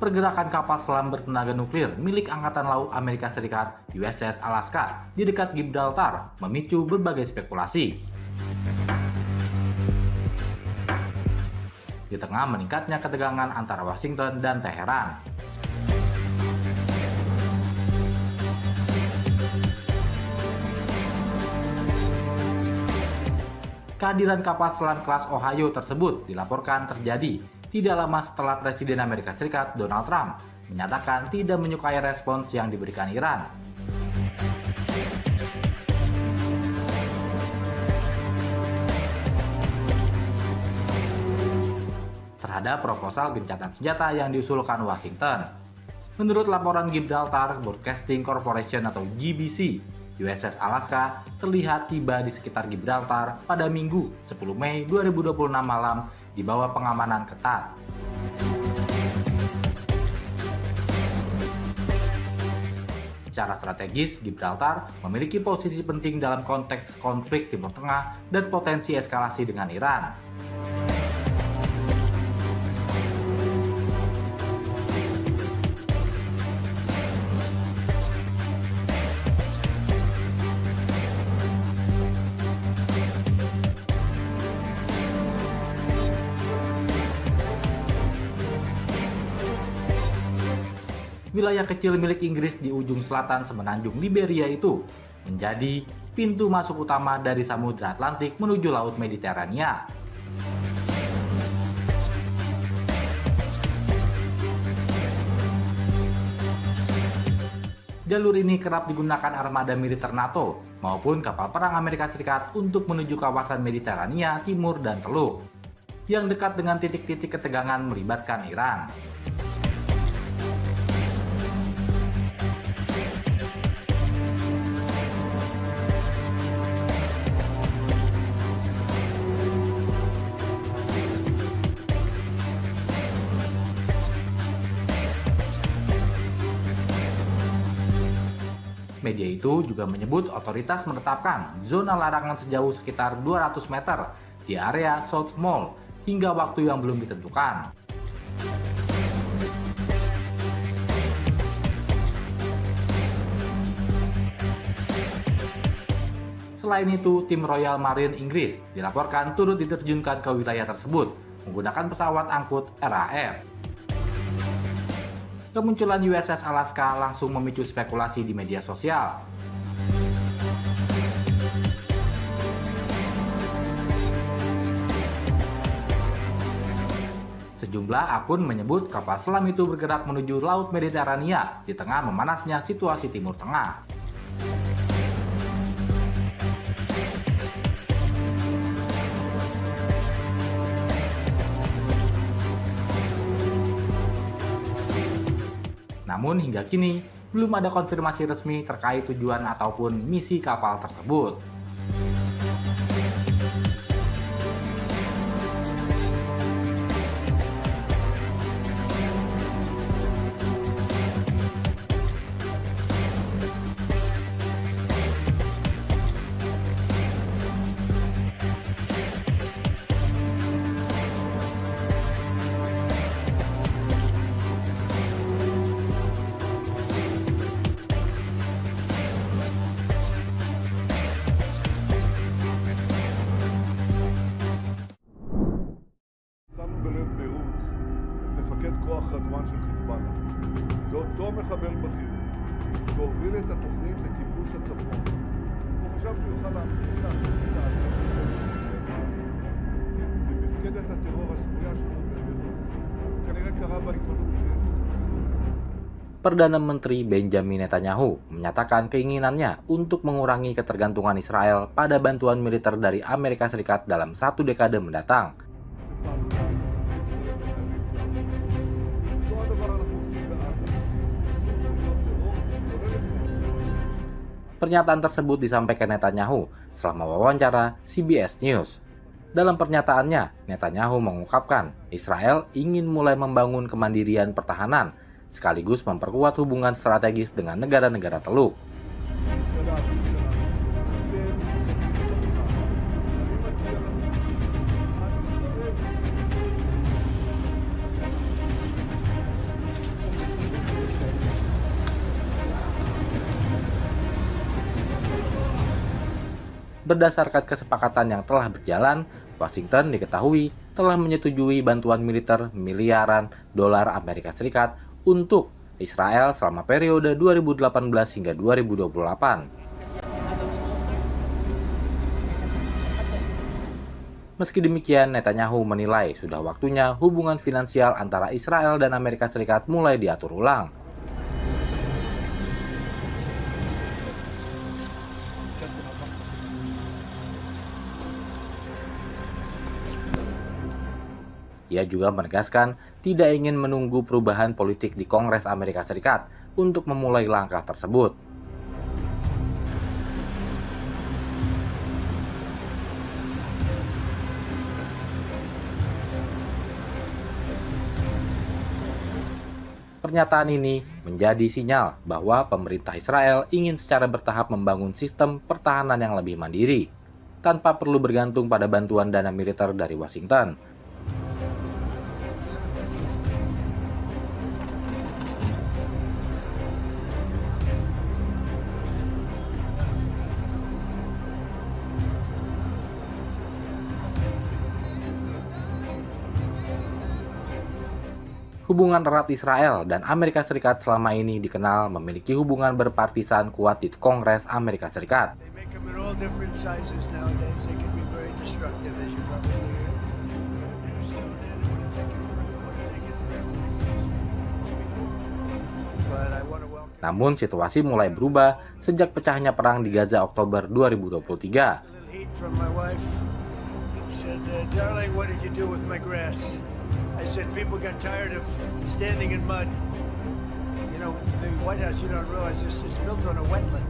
pergerakan kapal selam bertenaga nuklir milik Angkatan Laut Amerika Serikat USS Alaska di dekat Gibraltar memicu berbagai spekulasi. Di tengah meningkatnya ketegangan antara Washington dan Teheran. Kehadiran kapal selam kelas Ohio tersebut dilaporkan terjadi tidak lama setelah Presiden Amerika Serikat Donald Trump menyatakan tidak menyukai respons yang diberikan Iran. Terhadap proposal gencatan senjata yang diusulkan Washington. Menurut laporan Gibraltar Broadcasting Corporation atau GBC, USS Alaska terlihat tiba di sekitar Gibraltar pada Minggu 10 Mei 2026 malam di bawah pengamanan ketat. Secara strategis, Gibraltar memiliki posisi penting dalam konteks konflik Timur Tengah dan potensi eskalasi dengan Iran. Wilayah kecil milik Inggris di ujung selatan semenanjung Liberia itu menjadi pintu masuk utama dari Samudra Atlantik menuju Laut Mediterania. Jalur ini kerap digunakan armada militer NATO maupun kapal perang Amerika Serikat untuk menuju kawasan Mediterania Timur dan Teluk, yang dekat dengan titik-titik ketegangan melibatkan Iran. Media itu juga menyebut otoritas menetapkan zona larangan sejauh sekitar 200 meter di area South Mall hingga waktu yang belum ditentukan. Selain itu, tim Royal Marine Inggris dilaporkan turut diterjunkan ke wilayah tersebut menggunakan pesawat angkut RAF. Kemunculan USS Alaska langsung memicu spekulasi di media sosial. Sejumlah akun menyebut kapal selam itu bergerak menuju Laut Mediterania di tengah memanasnya situasi Timur Tengah. Namun hingga kini belum ada konfirmasi resmi terkait tujuan ataupun misi kapal tersebut. מפקד כוח רדואן של חיזבאללה. זה אותו מחבל בכיר שהוביל את התוכנית לכיבוש הצפון. הוא חשב שהוא יוכל להמשיך להחליט את ההתקפות במפקדת הטרור הסמויה שלו בביירות. כנראה קרא בעיתונות שיש לו חסינות. Perdana Menteri Benjamin Netanyahu menyatakan keinginannya untuk mengurangi ketergantungan Israel pada bantuan militer dari Amerika Serikat dalam 1 dekade mendatang. Pernyataan tersebut disampaikan Netanyahu selama wawancara CBS News. Dalam pernyataannya, Netanyahu mengungkapkan Israel ingin mulai membangun kemandirian pertahanan sekaligus memperkuat hubungan strategis dengan negara-negara Teluk. berdasarkan kesepakatan yang telah berjalan, Washington diketahui telah menyetujui bantuan militer miliaran dolar Amerika Serikat untuk Israel selama periode 2018 hingga 2028. Meski demikian, Netanyahu menilai sudah waktunya hubungan finansial antara Israel dan Amerika Serikat mulai diatur ulang. Ia juga menegaskan tidak ingin menunggu perubahan politik di Kongres Amerika Serikat untuk memulai langkah tersebut. Pernyataan ini menjadi sinyal bahwa pemerintah Israel ingin secara bertahap membangun sistem pertahanan yang lebih mandiri, tanpa perlu bergantung pada bantuan dana militer dari Washington. Hubungan erat Israel dan Amerika Serikat selama ini dikenal memiliki hubungan berpartisan kuat di Kongres Amerika Serikat. Namun situasi mulai berubah sejak pecahnya perang di Gaza Oktober 2023. I said people got tired of standing in mud. You know, the White House, you don't realize this is built on a wetland.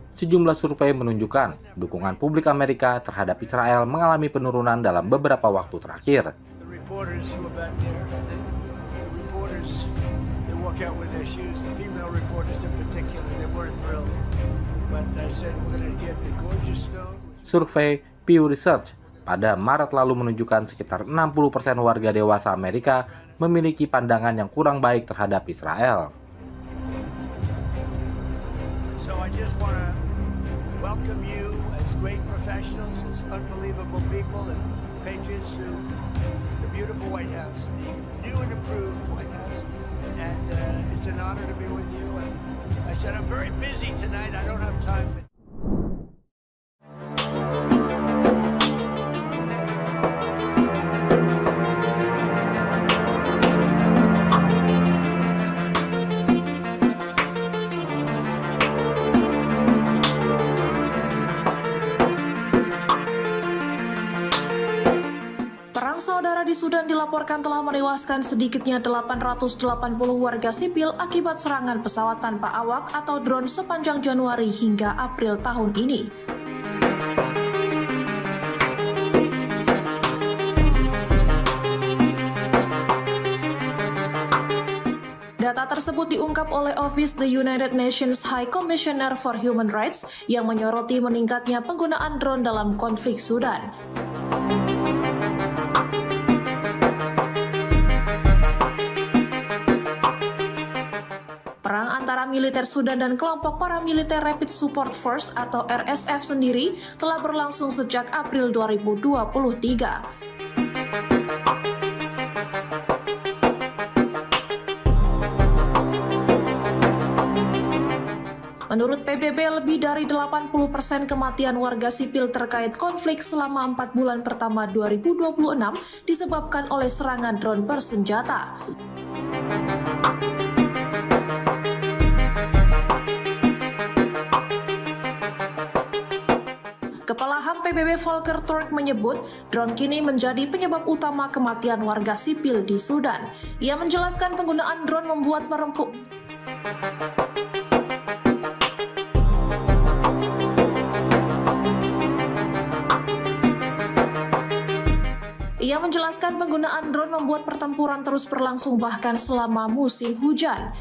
Sejumlah survei menunjukkan dukungan publik Amerika terhadap Israel mengalami penurunan dalam beberapa waktu terakhir. The reporters who were back there, the reporters, they walk out with their shoes. The female reporters in particular, they weren't thrilled. But I said we're going to get the gorgeous stone. Survei Pew Research pada Maret lalu menunjukkan sekitar 60% warga dewasa Amerika memiliki pandangan yang kurang baik terhadap Israel. So I just want to welcome you as great professionals, as unbelievable people and patriots to the beautiful White House, the new and improved White House. And it's an honor to be with you. And I said I'm very busy tonight. I don't have time for Saudara di Sudan dilaporkan telah menewaskan sedikitnya 880 warga sipil akibat serangan pesawat tanpa awak atau drone sepanjang Januari hingga April tahun ini. Data tersebut diungkap oleh Office the United Nations High Commissioner for Human Rights yang menyoroti meningkatnya penggunaan drone dalam konflik Sudan. Perang antara militer Sudan dan kelompok paramiliter Rapid Support Force atau RSF sendiri telah berlangsung sejak April 2023. Menurut PBB, lebih dari 80% kematian warga sipil terkait konflik selama 4 bulan pertama 2026 disebabkan oleh serangan drone bersenjata. Kepala HAM PBB Volker Turk menyebut drone kini menjadi penyebab utama kematian warga sipil di Sudan. Ia menjelaskan penggunaan drone membuat merempuk. Ia menjelaskan penggunaan drone membuat pertempuran terus berlangsung bahkan selama musim hujan.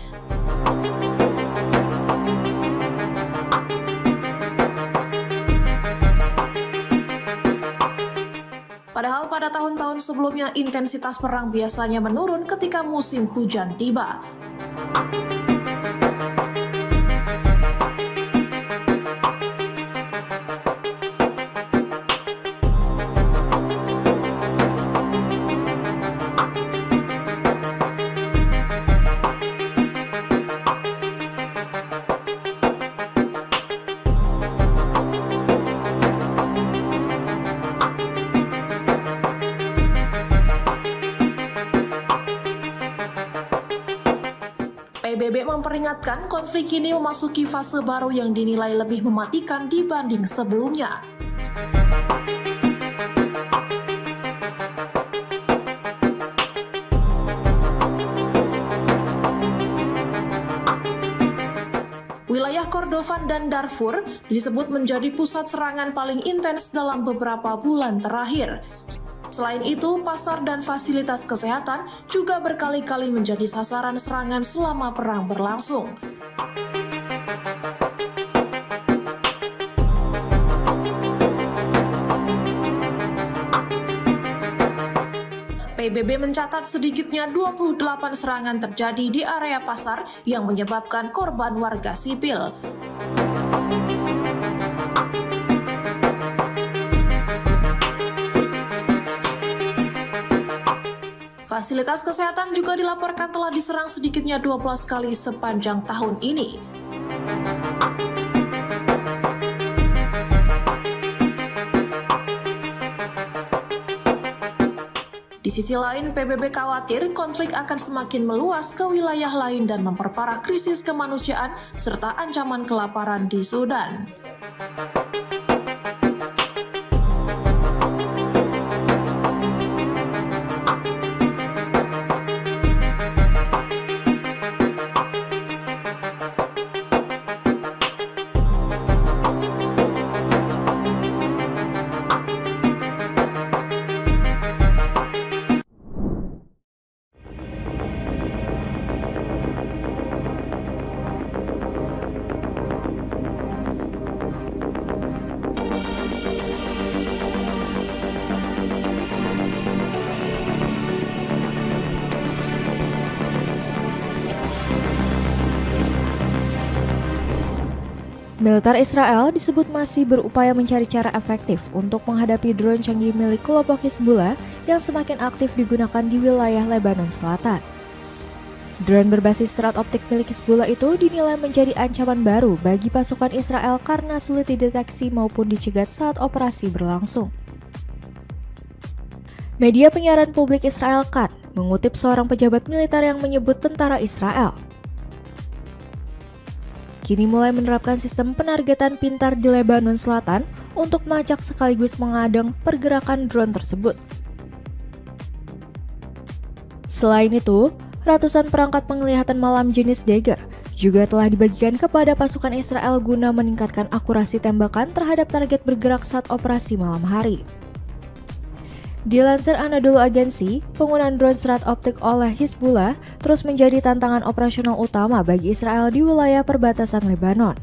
Padahal pada tahun-tahun sebelumnya intensitas perang biasanya menurun ketika musim hujan tiba. PBB memperingatkan konflik ini memasuki fase baru yang dinilai lebih mematikan dibanding sebelumnya. Wilayah Kordofan dan Darfur disebut menjadi pusat serangan paling intens dalam beberapa bulan terakhir. Selain itu, pasar dan fasilitas kesehatan juga berkali-kali menjadi sasaran serangan selama perang berlangsung. PBB mencatat sedikitnya 28 serangan terjadi di area pasar yang menyebabkan korban warga sipil. Fasilitas kesehatan juga dilaporkan telah diserang sedikitnya 12 kali sepanjang tahun ini. Di sisi lain, PBB khawatir konflik akan semakin meluas ke wilayah lain dan memperparah krisis kemanusiaan serta ancaman kelaparan di Sudan. Militer Israel disebut masih berupaya mencari cara efektif untuk menghadapi drone canggih milik kelompok Hizbullah yang semakin aktif digunakan di wilayah Lebanon Selatan. Drone berbasis serat optik milik Hizbullah itu dinilai menjadi ancaman baru bagi pasukan Israel karena sulit dideteksi maupun dicegat saat operasi berlangsung. Media penyiaran publik Israel Kan mengutip seorang pejabat militer yang menyebut tentara Israel kini mulai menerapkan sistem penargetan pintar di Lebanon Selatan untuk melacak sekaligus mengadang pergerakan drone tersebut. Selain itu, ratusan perangkat penglihatan malam jenis Dagger juga telah dibagikan kepada pasukan Israel guna meningkatkan akurasi tembakan terhadap target bergerak saat operasi malam hari. Dilansir Anadolu Agency, penggunaan drone serat optik oleh Hizbullah terus menjadi tantangan operasional utama bagi Israel di wilayah perbatasan Lebanon.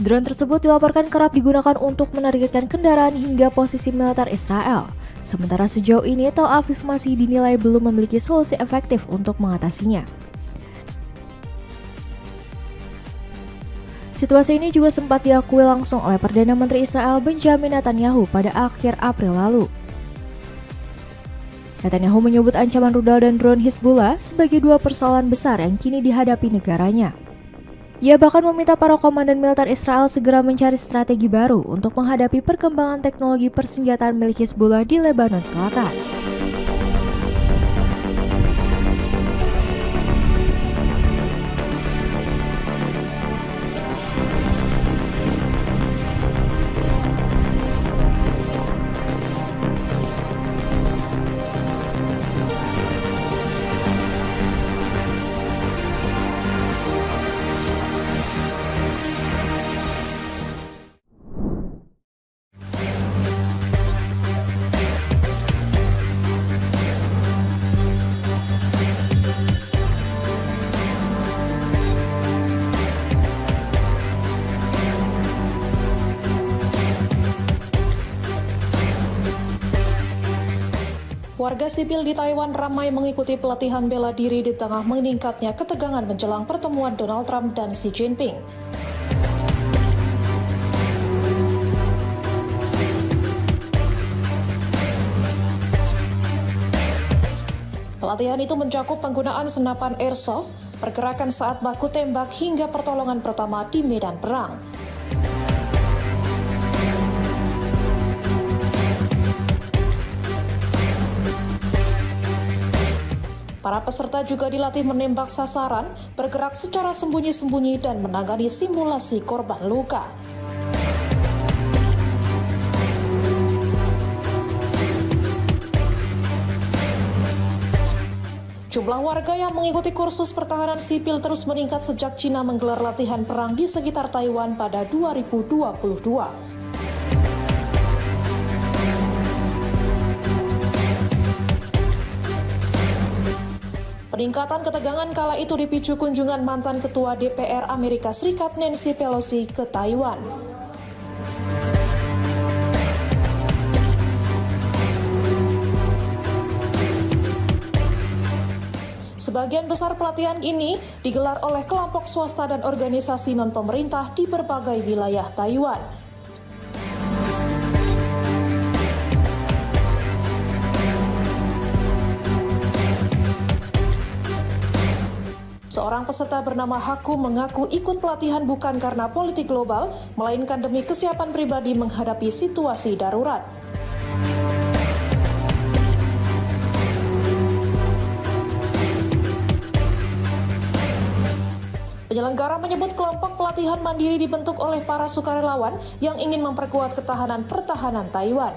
Drone tersebut dilaporkan kerap digunakan untuk menargetkan kendaraan hingga posisi militer Israel. Sementara sejauh ini Tel Aviv masih dinilai belum memiliki solusi efektif untuk mengatasinya. Situasi ini juga sempat diakui langsung oleh Perdana Menteri Israel Benjamin Netanyahu pada akhir April lalu. Netanyahu menyebut ancaman rudal dan drone Hizbullah sebagai dua persoalan besar yang kini dihadapi negaranya. Ia bahkan meminta para komandan militer Israel segera mencari strategi baru untuk menghadapi perkembangan teknologi persenjataan milik Hizbullah di Lebanon Selatan. Warga sipil di Taiwan ramai mengikuti pelatihan bela diri di tengah meningkatnya ketegangan menjelang pertemuan Donald Trump dan Xi Jinping. Pelatihan itu mencakup penggunaan senapan airsoft, pergerakan saat baku tembak hingga pertolongan pertama di medan perang. Para peserta juga dilatih menembak sasaran, bergerak secara sembunyi-sembunyi, dan menangani simulasi korban luka. Jumlah warga yang mengikuti kursus pertahanan sipil terus meningkat sejak Cina menggelar latihan perang di sekitar Taiwan pada 2022. Peningkatan ketegangan kala itu dipicu kunjungan mantan Ketua DPR Amerika Serikat Nancy Pelosi ke Taiwan. Sebagian besar pelatihan ini digelar oleh kelompok swasta dan organisasi non-pemerintah di berbagai wilayah Taiwan. Seorang peserta bernama Haku mengaku ikut pelatihan bukan karena politik global, melainkan demi kesiapan pribadi menghadapi situasi darurat. Penyelenggara menyebut kelompok pelatihan mandiri dibentuk oleh para sukarelawan yang ingin memperkuat ketahanan pertahanan Taiwan.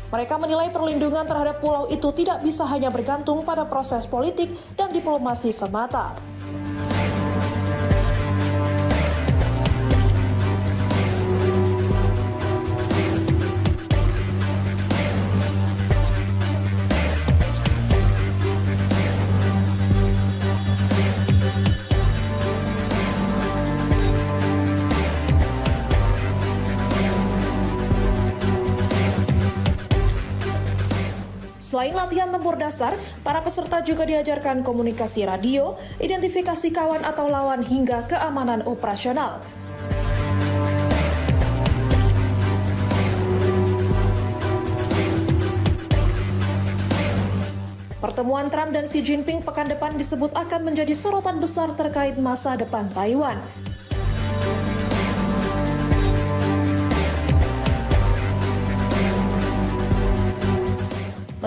Mereka menilai perlindungan terhadap pulau itu tidak bisa hanya bergantung pada proses politik dan diplomasi semata. Selain latihan tempur dasar, para peserta juga diajarkan komunikasi radio, identifikasi kawan atau lawan hingga keamanan operasional. Pertemuan Trump dan Xi Jinping pekan depan disebut akan menjadi sorotan besar terkait masa depan Taiwan.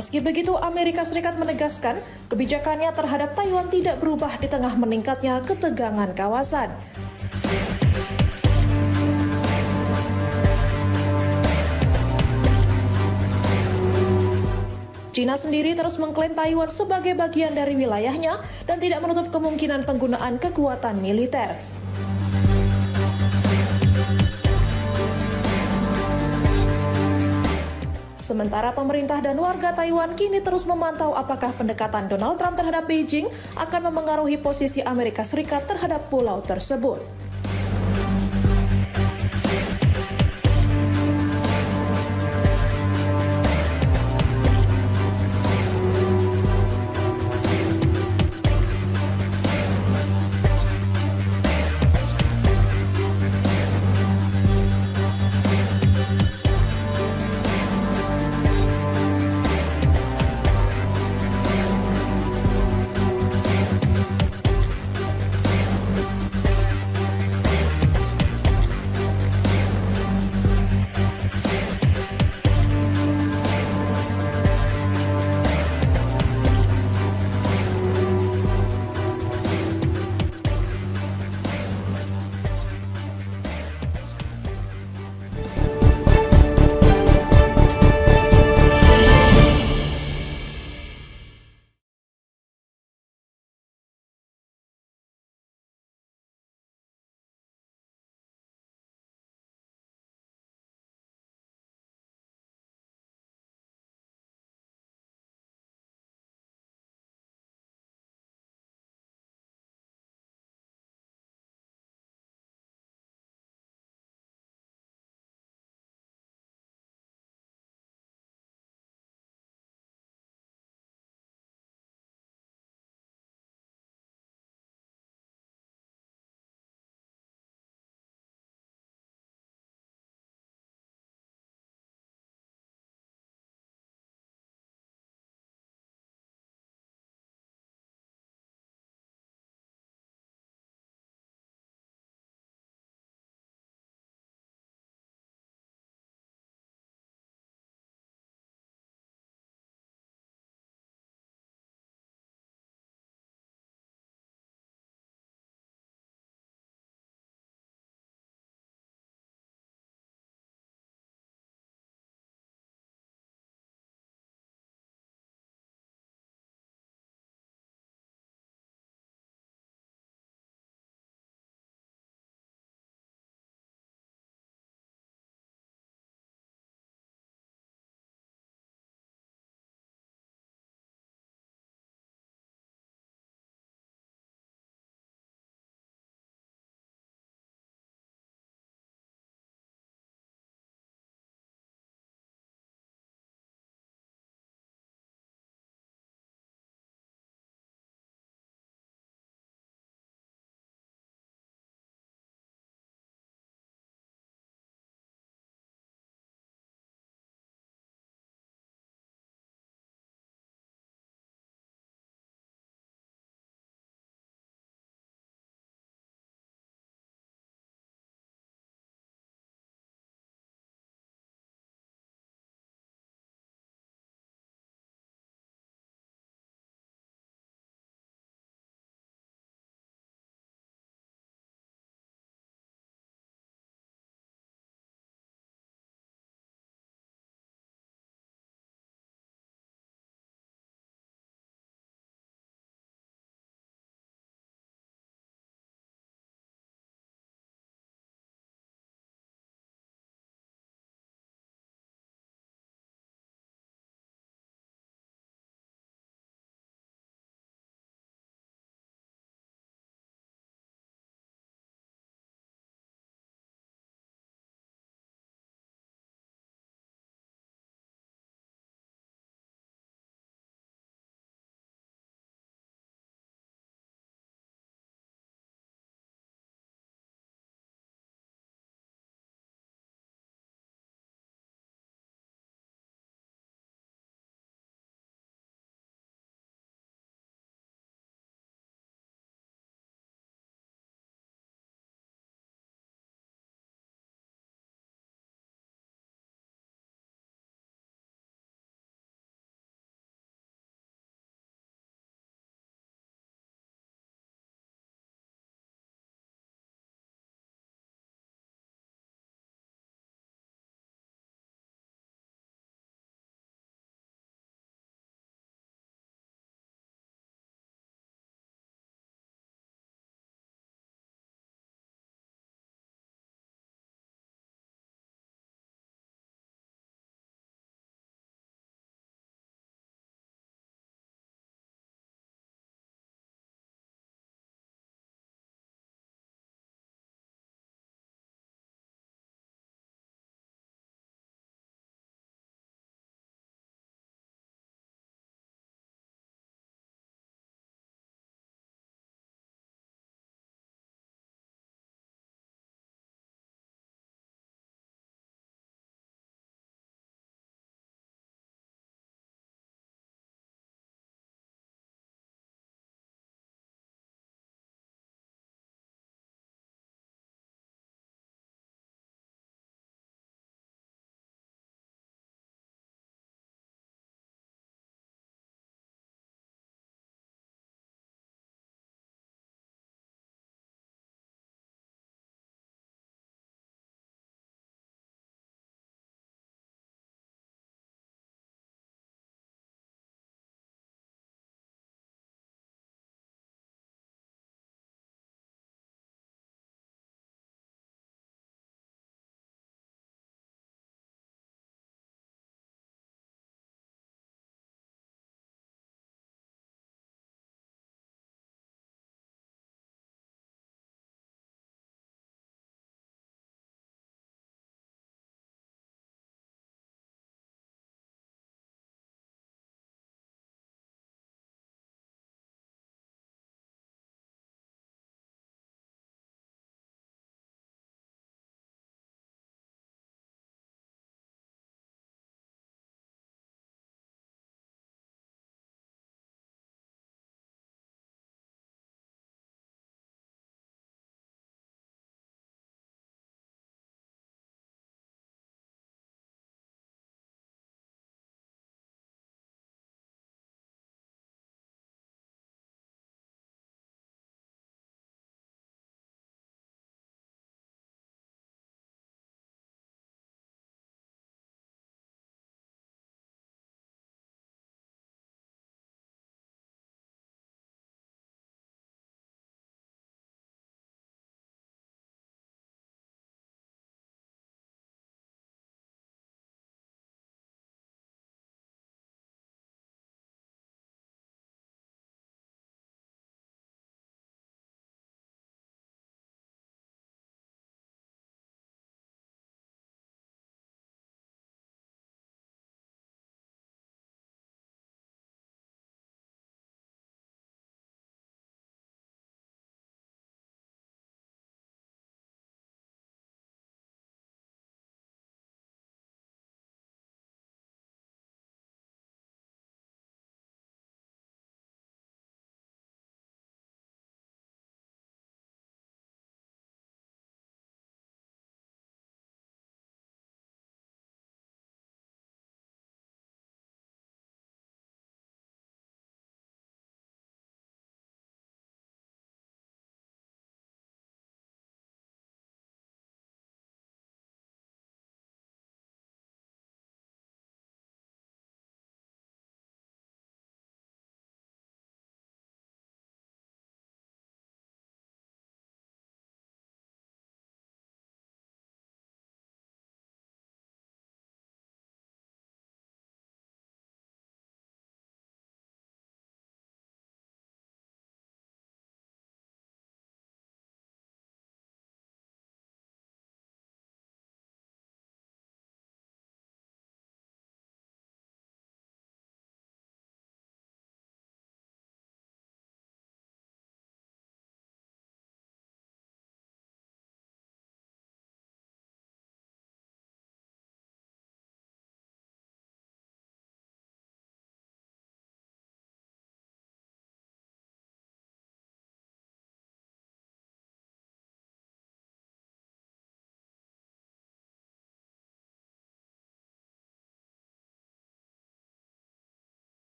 Meski begitu, Amerika Serikat menegaskan kebijakannya terhadap Taiwan tidak berubah di tengah meningkatnya ketegangan kawasan. China sendiri terus mengklaim Taiwan sebagai bagian dari wilayahnya dan tidak menutup kemungkinan penggunaan kekuatan militer. Sementara pemerintah dan warga Taiwan kini terus memantau apakah pendekatan Donald Trump terhadap Beijing akan memengaruhi posisi Amerika Serikat terhadap pulau tersebut.